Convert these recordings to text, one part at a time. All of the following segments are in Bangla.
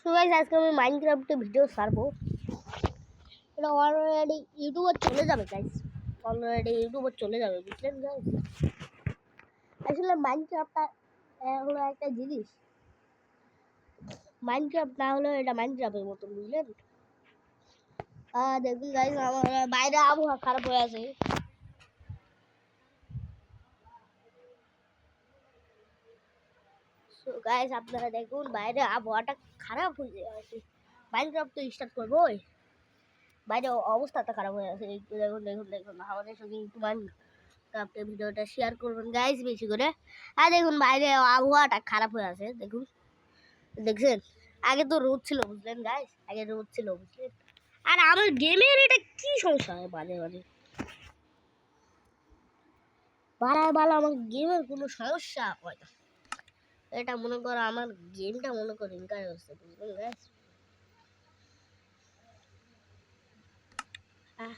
সো গাইস আজকে আমি মাইনক্রাফটে ভিডিও ছাড়বো। এটা অলরেডি ইউটিউবে চলে যাবে গাইস, অলরেডি ইউটিউবে চলে যাবে, বুঝলেন গাইস। আসলে মাইনক্রাফটটা হলো একটা জিনিস, মাইনক্রাফট না হলেও এটা মাইনক্রাফটের মতো, বুঝলেন। দেখুন গাইস, আমার বাইরে আবহাওয়া খারাপ হয়ে আছে। সো গাইস আপনারা দেখুন বাইরে আবহাওয়াটা খারাপ হয়ে আছে। মাইনক্রাফট তো স্টার্ট করবো, বাইরে অবস্থাটা খারাপ হয়ে আছে। একটু দেখুন দেখুন দেখুন, আমাদের সঙ্গে একটু মাইনক্রাফটের ভিডিওটা শেয়ার করবেন গাইস বেশি করে। আর দেখুন বাইরে আবহাওয়াটা খারাপ হয়ে আছে, দেখুন দেখছেন। আগে তো রোদ ছিল, বুঝলেন গাইস, আগে রোদ ছিল, বুঝলেন। আর আমার গেমের এটা কি সমস্যা হয় মাঝে মাঝে, বাড়ায় ভালো আমার গেমের কোনো সমস্যা হয় না। এটা মনে করো আমার গেমটা মনে করো ইনকার হচ্ছে, বুঝলেন গাইস।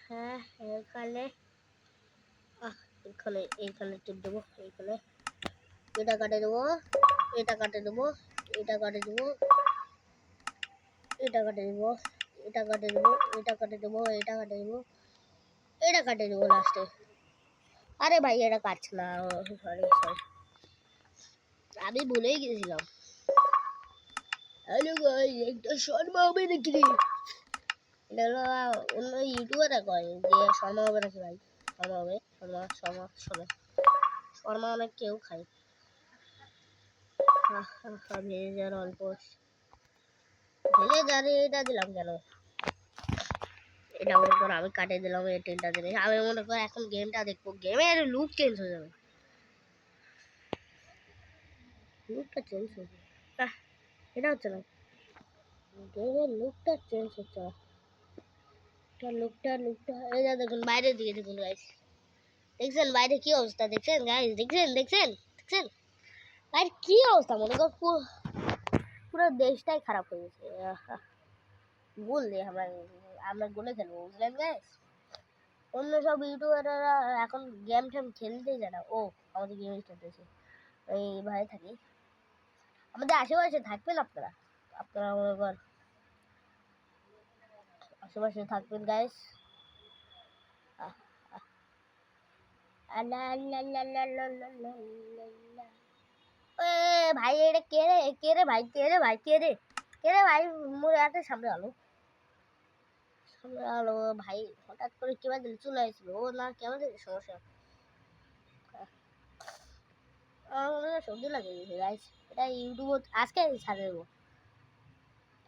হ্যাঁ এখানে এখানে এইখানে টিপ দেবো, এইখানে এটা কাটে দেবো, এটা কাটে দেবো, এটা কাটে দেবো, এটা কাটে দেবো, এটা কাটে দেবো, এটা কাটে দেবো, এটা কাটে দেবো, এটা কাটে দেবো লাস্টে। আরে ভাই এটা কাটছে না, সরি সরি, আমি ভুলেই গেছিলাম। হ্যালো গাইস, একটা শর্মা হবে নাকি? এটা হলো অন্য ইউটিউবাররা কয় যে শর্মা হবে নাকি ভাই। শর্মা হবে, শর্মা শর্মা শর্মা শর্মা অনেক কেউ খায়। ভেজের অল্প ভেজে জানি, এটা দিলাম কেন? এটা মনে করো আমি কাটিয়ে দিলাম এই টেনটা জিনিস। আমি মনে করো এখন গেমটা দেখবো, গেমের লুক চেঞ্জ হয়ে যাবে, লুকটা চেঞ্জ হয়ে যাবে। এটা হচ্ছে না, গেমের লুকটা চেঞ্জ হচ্ছে না। লুকটা লুকটা এই যা দেখুন বাইরের দিকে দেখুন গাইস, দেখছেন বাইরে কি অবস্থা, দেখছেন গাইস, দেখছেন দেখছেন দেখছেন বাইরে কি অবস্থা। মনে কর পুরো দেশটাই খারাপ হয়ে গেছে। বললে আমরা আমরা গলে খেলবো, বুঝলেন গাইস। অন্য সব ইউটিউবাররা এখন গেম টেম খেলতেই যায় না। ও আমাদের গেম স্টার্ট হয়েছে, এই ভাই থাকি আমাদের আশেপাশে থাকবেন আপনারা, আপনারা মনে কর আশেপাশে থাকবেন গাইস। ভাই এটা কে রে, কে রে ভাই, কে রে ভাই, কে রে, কে রে ভাই, মোর এত সামনে আলো, সামনে আলো ভাই। হঠাৎ করে কেমন দিল চলে আসছিল, ও না কেমন সমস্যা, আমার মনে হয় সর্দি লাগে গেছে গাইস। এটা ইউটিউব আজকে ছাড়ে দেবো।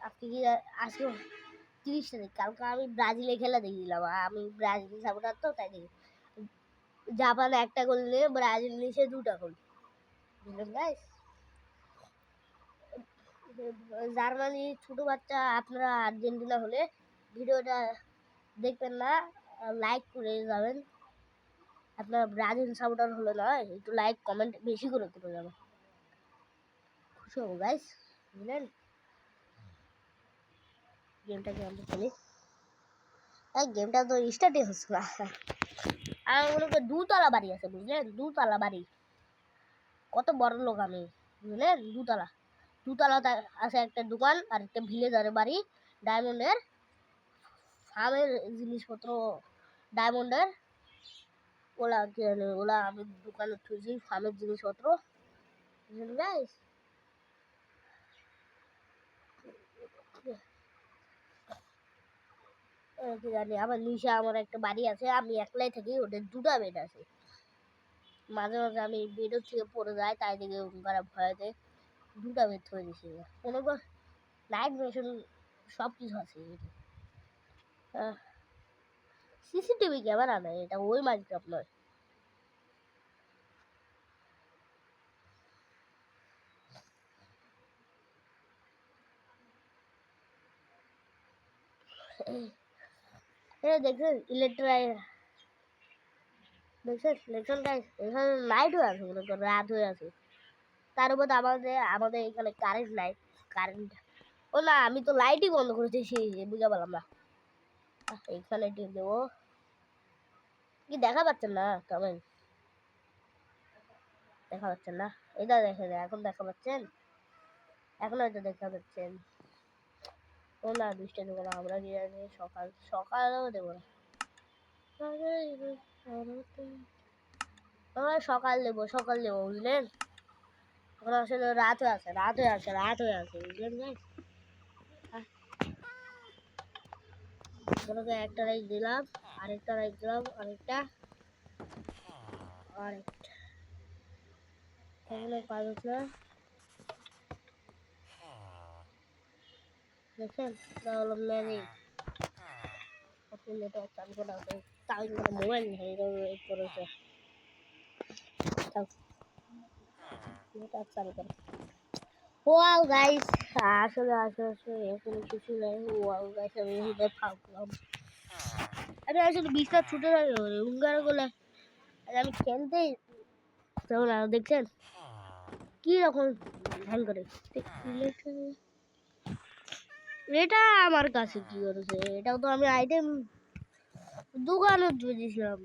আজকে কি আজকে 30 তারিখ, কালকে আমি ব্রাজিলে খেলা দেখছিলাম। আমি ব্রাজিল সাপোর্টার তো, তাই দেখি জাপান একটা গোল নিয়ে ব্রাজিল নিচে 2টা গোল, বুঝলেন গাইস। জার্মানি ছোট বাচ্চা, আপনারা আর্জেন্টিনা হলে ভিডিওটা দেখবেন না, লাইক করে যাবেন। আপনারা ব্রাজিল সাপোর্টার হলে না, একটু লাইক কমেন্ট বেশি করে যাবেন, খুশি হবো গাইস, বুঝলেন। গেমটাকে আমরা খেলি, গেমটা তো স্টার্টই হচ্ছে না। আমার মনে করি 2তলা বাড়ি আছে, বুঝলেন, 2তলা বাড়ি, কত বড় লোক আমি, বুঝলেন। 2তলাতে আছে একটা দোকান আর একটা ভিলেজারের বাড়ি, ডায়মন্ডের ফার্মের জিনিসপত্র, ডায়মন্ডের ওলা কেনে, ওলা আমি দোকানে থুইছি ফার্মের জিনিসপত্র, বুঝলেন গাইস। কি জানি আমার নিশা, আমার একটা বাড়ি আছে, আমি একলাই থাকি, ওদের 2টা বেড আছে। মাঝে মাঝে আমি বেডের থেকে পড়ে যাই, তাই দিকে ওরা ভয়েতে 2টা বেড হয়ে দিয়েছি। মনে কর নাইট মেশিন সব কিছু আছে। সিসিটিভি ক্যামেরা নয়, এটা ওই মাইনক্রাফট নয়। এটা দেখছেন ইলেকট্রাই, দেখছেন দেখছেন গাইস, এখানে লাইট হয়ে আছে, মনে কর রাত হয়ে আছে। তার উপর আমাদের আমাদের এখানে কারেন্ট নাই, কারেন্ট ও না, আমি তো লাইটই বন্ধ করেছি, বুঝা পেলাম না। এইখানে টিপ দেবো, কি দেখা পাচ্ছেন না কমেন্ট, দেখা পাচ্ছেন না, এটা দেখে এখন দেখা পাচ্ছেন, এখন হয়তো দেখা পাচ্ছেন। ও না দুষ্টা দেবো না, আমরা গিয়ে সকাল সকালেও দেবো না, আমরা সকাল দেবো বুঝলেন। এখন আসলে রাত হয়ে আছে বুঝলেন ভাই। একটা রাইস দিলাম, আরেকটা রাইস দিলাম, আরেকটা এগুলো কাজ হচ্ছে না দেখছেন। হলো ম্যাজিক, আপনি নেটওয়ার্ক চালু করা তাই মোবাইল করেছে, নেটওয়ার্ক চালু করে। ওয়াও গাইস, আসলে এরকম কিছু নেই। ওয়াও গাইস, আমি এটা ভাবলাম আমি আসলে বিছনা ছুটে উঙ্গার গুলো আমি খেলতেই তখন দেখছেন কি রকম ধ্যান করে। এটা আমার কাছে কি করেছে, এটাও তো আমি আইটেম দোকানে দিয়েছিলাম।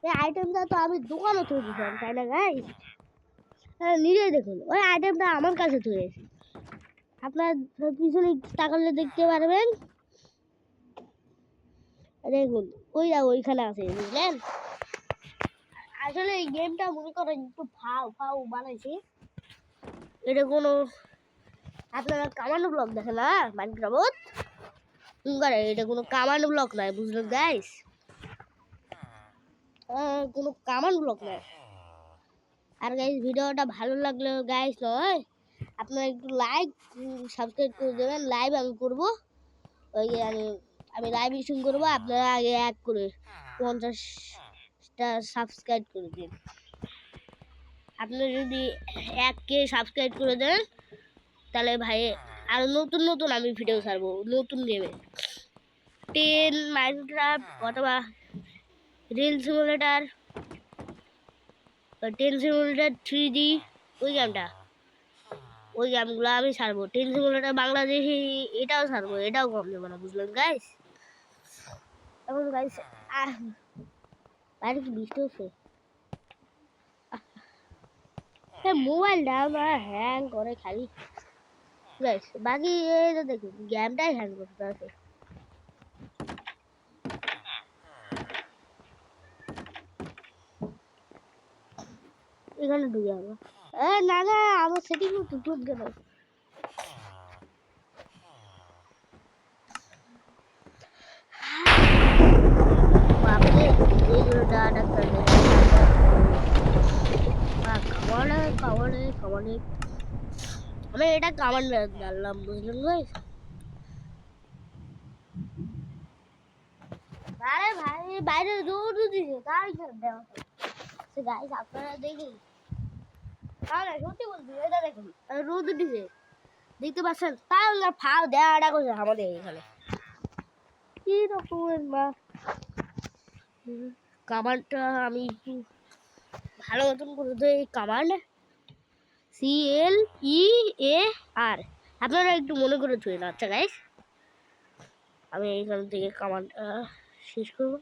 এই আইটেমটা তো আমি দোকানে থয়ে দিয়েছিলাম তাই না গাইস। নিজেই দেখুন ওই আইটেমটা আমার কাছে থয়েছি, আপনার পিছনে তাকালে দেখতে পারবেন। দেখুন ওইখানে আছে বুঝলেন। আসলে এই গেমটা মনে করেন একটু ফাউ বানাইছি। এটা কোনো আপনারা কামান্ড ব্লক দেখেন না মাইনক্রাফট, এটা কোনো কামান্ড ব্লক নয় বুঝলেন গাইস, কোনো কামান্ড ব্লক নয়। আর গাইস ভিডিওটা ভালো লাগলে গাইস নয় আপনারা একটু লাইক সাবস্ক্রাইব করে দেবেন। লাইভ আমি করবো, ওই আমি লাইভ স্ট্রিম করবো, আপনারা আগে এক করে 50টা সাবস্ক্রাইব করে দিন। আপনারা যদি 1K সাবস্ক্রাইব করে দেন তাহলে ভাই আর নতুন আমি ভিডিও ছাড়বো নতুন গেমে, 10 মাইনক্রাফট অথবা রিল সিমুলেটার, 10 সিমুলেটার 3D, ওই গেমগুলো আমি ছাড়বো। 10 সিমুলেটার বাংলাদেশি এটাও ছাড়বো, এটাও কম দেবো না বুঝলেন গাইস। এখন গাইস বাইরে কি বৃষ্টি হচ্ছে, মোবাইলটা আমার হ্যাং করে খালি গাইস। বাকি এই যে দেখুন গেমটাই হ্যাং করতে আছে। এখানে ঢুকে যাবো। না আমার সেটিং টুটুট গেল। বাপরে এইগুলো ডাটা করবে কামানে আমি এটা কামান ডাললাম বুঝলেন গাইস। আরে ভাই বাইরে রোদ দিছে তাই গাইস আপনারা দেখুন, তাহলে সত্যি বলছি এটা দেখুন রোদ দিছে দেখতে পাচ্ছেন, তাহলে ফাও দেওয়াটা করছে আমাদের এখানে কি রকমের মা। কামানটা আমি একটু ভালো মতন করে দিই, কামান্ড CLEAR আপনারা একটু মনে করে থুয়েন। আচ্ছা গাইস আমি এইখান থেকে কামান্ডটা শেষ করবো।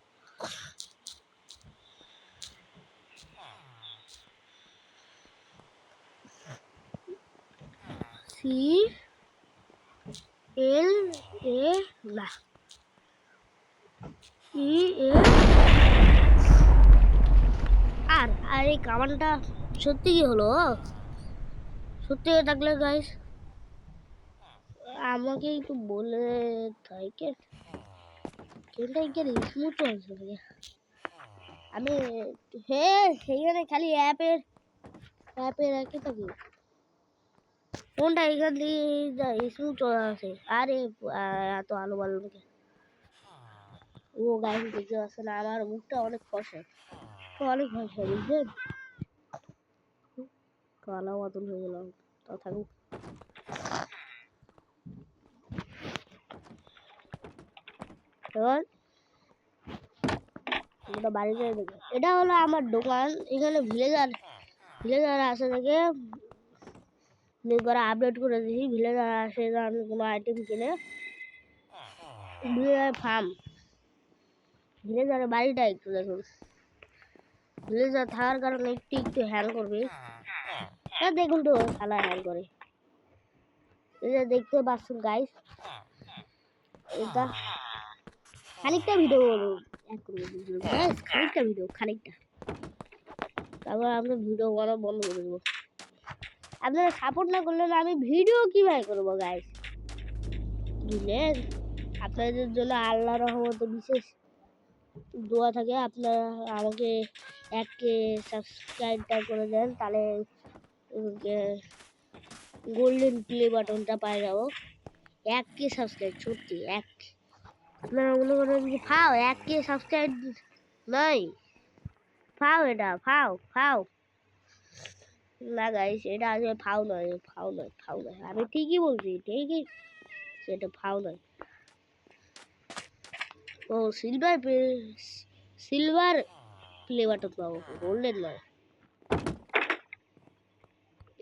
আর এই কামানটা সত্যি কি হলো, সত্যি হয়ে থাকলে গাইস আমাকে একটু বলে থাকে স্মুথ আছে আমি সেইখানে খালি অ্যাপের একই থাকি কোনটা এখান থেকে স্মুথ আছে। আরে এত আলো বালো ও গাইস দেখতে পাচ্ছে না আমার মুখটা অনেক ফসে বুঝলেন, কালা মতন হয়ে গেলাম তথাপি। বাড়িতে এটা হলো আমার দোকান, এখানে ভিলেজার আসে থেকে করে আপডেট করে দিয়েছি। ভিলেজার আসে আমি কোনো আইটেম কিনে ভিলেজার ফার্ম, ভিলেজারের বাড়িটা একটু দেখুন, ভিলেজার থাকার কারণে একটু হ্যাং করবে। দেখুন তো শালা হ্যাং করে। এটা দেখতে পাচ্ছেন গাইস, এটা খানিকটা ভিডিও খানিকটা, তারপর আমরা ভিডিও করা বন্ধ করে দেবো। আপনারা সাপোর্ট না করলে আমি ভিডিও কিভাবে করবো গাইস, বুঝলেন? আপনাদের জন্য আল্লাহর রহমতে বিশেষ দোয়া থাকে, আপনারা আমাকে 1K সাবস্ক্রাইবটা করে দেন, তাহলে গোল্ডেন প্লে বাটনটা পাই যাবো। 1K সাবস্ক্রাইব, সত্যি 1K। আপনারা মনে করেন যে ফাও 1K সাবস্ক্রাইব নাই, ফাও, এটা ফাও না গাইস, এটা আসলে ফাও নয়। আমি ঠিকই বলছি, ঠিকই, সেটা ফাও নয়। ও সিলভার প্লে বাটন পাবো, গোল্ডেন নয়।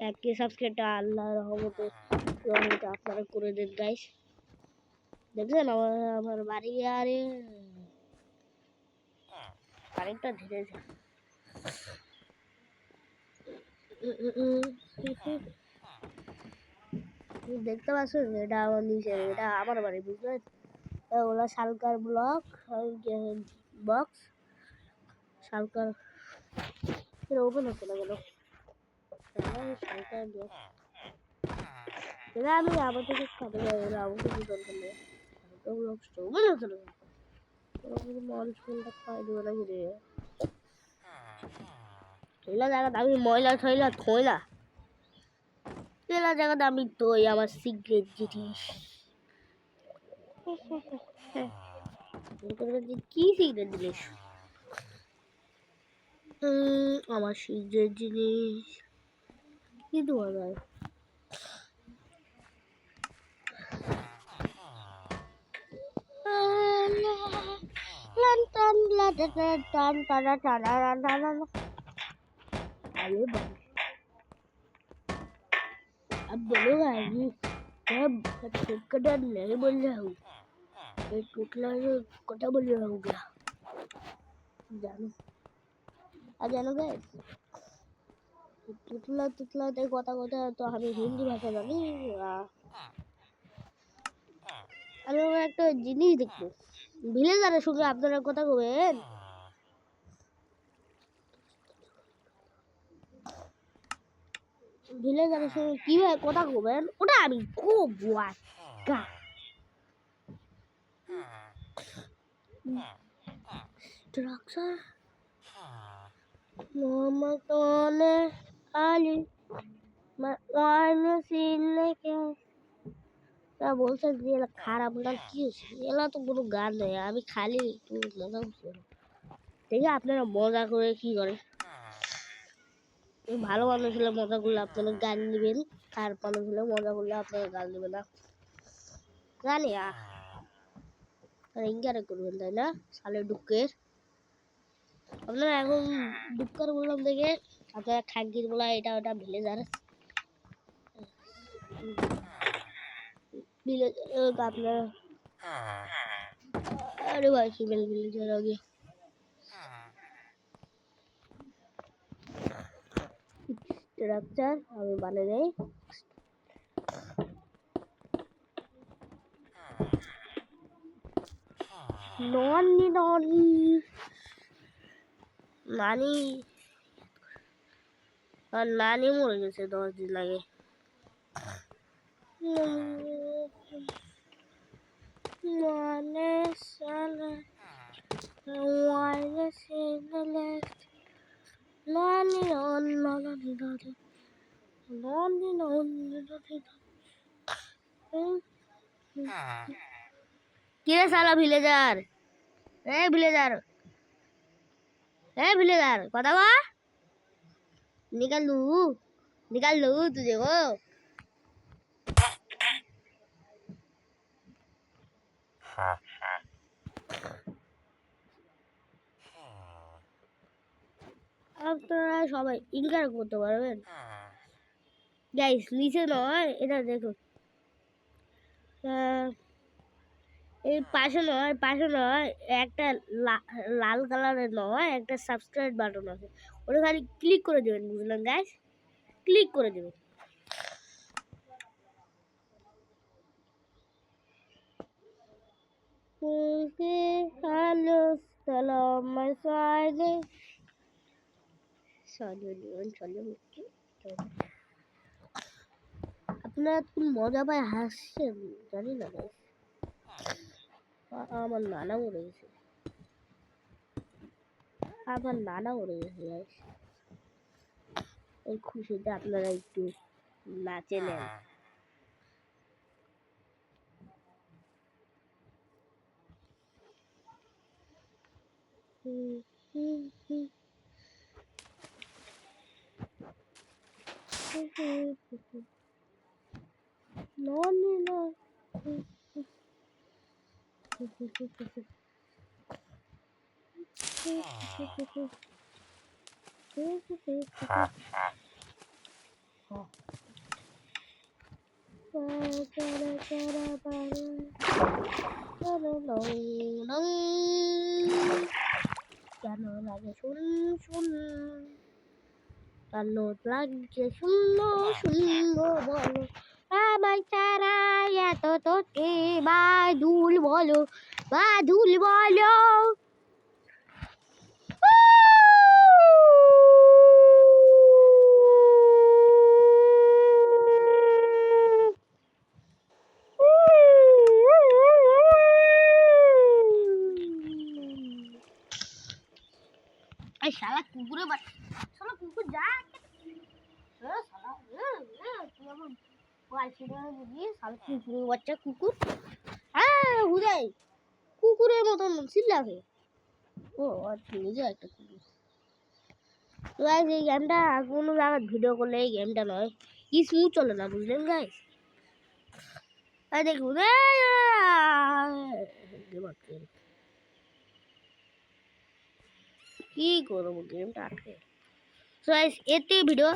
1K সাবস্ক্রাইবটা আল্লাহর রহমতে আপনারা করে দেন গাইস। দেখছেন আমার বাড়ি, আরে কারেন্টটা ধীরে দেখতে পাচ্ছেন, এটা আমার নিচে, এটা আমার বাড়ি, বুঝলেন? ওলা শালকার ব্লক বক্স, শালকার ওপেন হচ্ছে না কেন? শালকার ব্লক, এটা আমি আমার থেকে খাতে যাই, ওরা আমাকে কি দরকার নেই। শালকার ব্লক ওপেন হচ্ছে না, মানুষ ফোনটা খাই দেবে নাকি রে? থইলা জায়গাটা আমি ময়লা থইলা তেলা জায়গাটা আমি তোই আমার সিক্রেট জিনিস। কি সিক্রেট জিনিস? আমার সিক্রেট জিনিস কি দেওয়া যায়? अब बोलूँगा कि मैं टुकड़ा नहीं बोल रहा हूँ, मैं टुकड़ा कटा बोल रहा हूँ क्या जानो? जानो गाइस, टुकड़ा কথা তো আমি হিন্দি ভাষা জানি। আমি একটা জিনিস দেখবো, ভিলেজারের সঙ্গে আপনারা কথা বলবেন, ভিলেজারের সঙ্গে কিভাবে কথা বলবেন ওটা আমি খুব স্ট্রাকচার মোহাম্মদ আলী তা বলছে যে এলা খারাপ গান কি হয়েছে? এলা তো কোনো গান নেই, আমি খালি একটু মজা করছি। দেখি আপনারা মজা করে কি করে। ভালো মানুষ হলে মজা করলে আপনারা গান নেবেন, খারাপ মানুষ হলে মজা করলে আপনারা গান নেবেন না, জানি ইঙ্গারে করবেন, তাই না? সালে ডুকের আপনারা এখন ডুক্কার বললাম দেখে আপনারা খাঙ্কির বলা এটা ওটা ভিলেজার আপনারা, अरे भाई फीमेल विलेजर आ गया। स्ट्रक्चर हमें बने गए, नॉनी नॉनी नानी और नानी मर गए 10 दिन लगे। नानी साला वाले से लेफ्ट नानी नॉन नानी नानी नानी नानी नानी किरे साला ভিলেজার, ভিলেজার, ভিলেজার কথা বল, निकाल लू तुझे को। আপনারা সবাই ইনকার করতে পারবেন গাইস, নিচে নয়, এটা দেখুন, এই পাশে নয় একটা লাল কালারের নয়, একটা সাবস্ক্রাইব বাটন আছে, ওটা খালি ক্লিক করে দেবেন, বুঝলেন গাইস? ক্লিক করে দেবে। হ্যালো সালাম সাইলে আপনারা কোন মজা পায় হাসছেন জানি না guys। আমার নানা মরে গেছে, আমার নানা মরে গেছে guys। এই খুশিতে আপনারা একটু নাচে নেন। কেন লাগে শুন শুন, কেন লাগে শূন্য শূন্য বলো, আমার তারা এত তোকে বাদুল বলো, বাদুল বলো। শালা কুকুরে শালা কুকুর যা কুকুরের বাচ্চা কুকুর, হ্যাঁ হুদাই কুকুরের মতন চিল্লাবে। ও নিজে একটা কুকুর। তো গাইস এই গেমটা কোনো জায়গায় ভিডিও করলে এই গেমটা নয়, কি স্মুথ চলে না, বুঝলেন গাইস। আর দেখুন কি করবো গেমটা আটকে। তো গাইস এতে ভিডিও,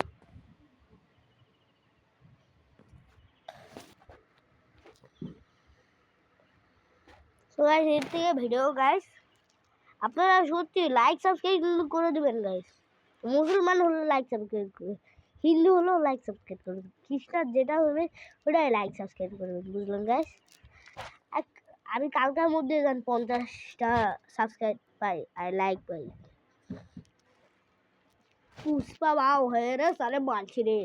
তো গাইস এর থেকে ভিডিও গাইস আপনারা সত্যি লাইক সাবস্ক্রাইব করে দেবেন গাইস। মুসলমান হলে লাইক সাবস্ক্রাইব করবে, হিন্দু হলেও লাইক সাবস্ক্রাইব করবে, খ্রিস্টান যেটা হবে ওটাই লাইক সাবস্ক্রাইব করবেন, বুঝলেন গাইস। আমি কালকার মধ্যে 50টা সাবস্ক্রাইব পাই আর লাইক পাই। পুষ্পা বাও হয়ে রে সালে মানছি রে।